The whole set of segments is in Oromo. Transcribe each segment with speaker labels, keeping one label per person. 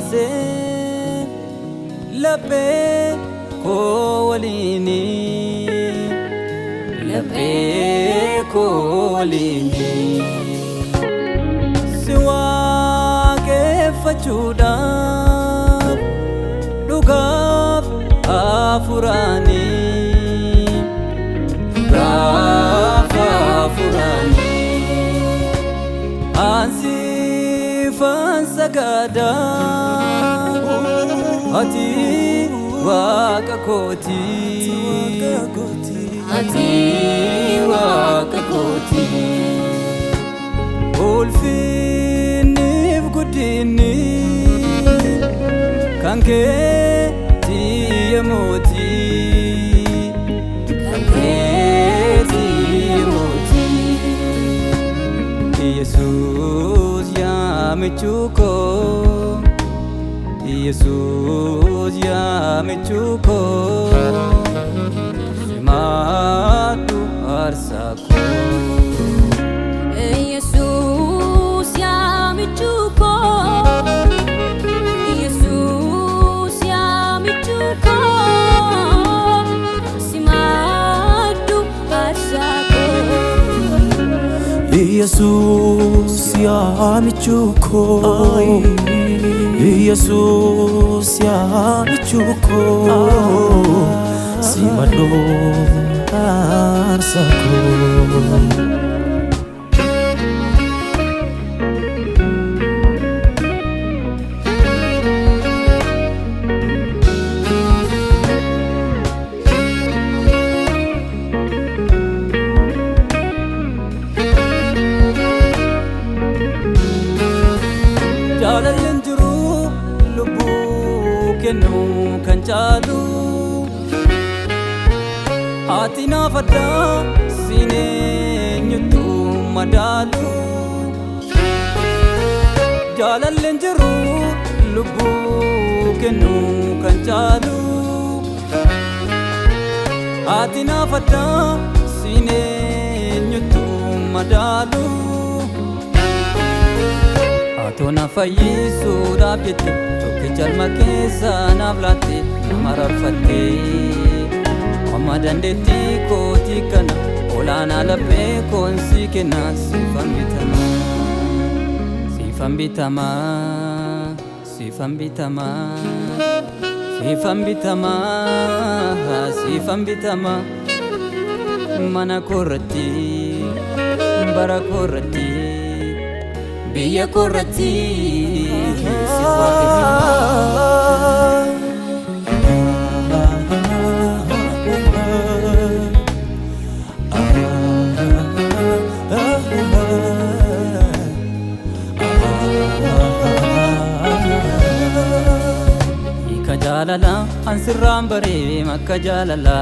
Speaker 1: baase laphee koo waliini laphee koo waliini si waaqeffachuudhaaf dhugaaf hafuuraani dhugaaf hafuuraani ansifan sagada ati waaqa kooti ati waaqa kooti ulfinniif guddinni kan keeti mooti kan keeti mooti Yesus yaamichuko Yesus yaamichuko simatu arsako
Speaker 2: Yesus yaamichuko Yesus yaamichuko simatu arsako
Speaker 3: Jesus yaamichuko Jesus yaamichuko simatu arsako
Speaker 1: jaalalleen jiru lubbuu kennuu kan caalu ati naaf addaa siin eenyutu madaalu jaalalleen jiru lubbuu kennuu kan caalu ati naaf addaa siin eenyutu madaalu Atona fayyisuudhaaf jette tokkicha ilma keessaa naaf laatte nama rarfatte amma dandeettii kootii kana olaanaa laphee koon sii kenna siifan bitama siifan bitama siifan bitama siifan bitama siifan bitama mana koorratti bara koorratti Biya korati Ika jalala ansirraan baree makka jalala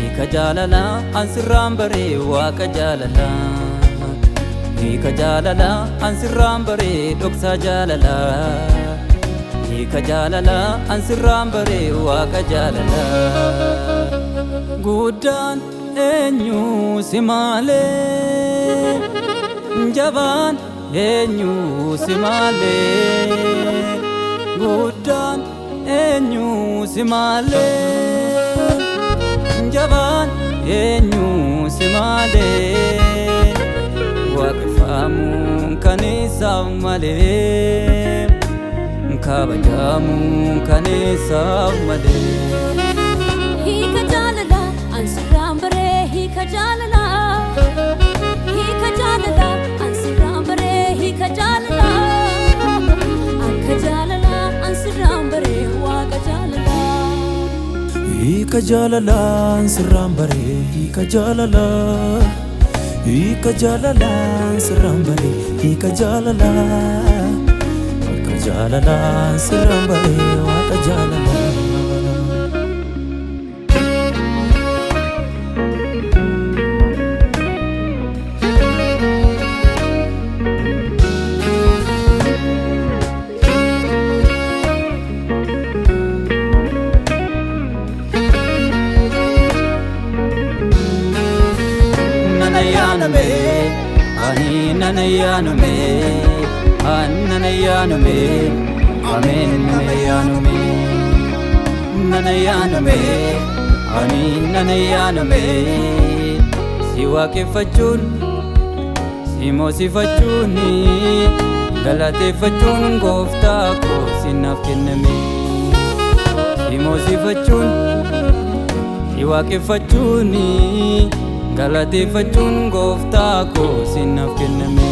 Speaker 1: Ika jalala ansirraan baree waaqa jalala Ika jalala ansirraan baree dhoksa jalala Ika jalala ansirraan baree waaqa jalala Guddaan eenyu si malee Jabaan eenyu si malee Guddaan eenyu si malee Jabaan eenyu si malee Waaqeffamuun kan isaaf malee kabajamuun kan isaaf malee
Speaker 2: Hika jalala ansirraan baree hika jalala Hika jalala ansirraan baree hika jalala Akka jalala ansirraan baree waaqa jalala
Speaker 3: Hika jalala ansirraan baree hika jalala Hika jalala ansirraan baree hika jalala Akka jalala ansirraan baree waaqa jalala
Speaker 1: Ani nanayanume Amen nana yanume nana yanume ani nana yanume si waaqeffachun si moosifachuni galateeffachun gooftaa koo sinaaf kenname si moosifachun si waaqeffachuni galateeffachun gooftaa koo sinaaf kenname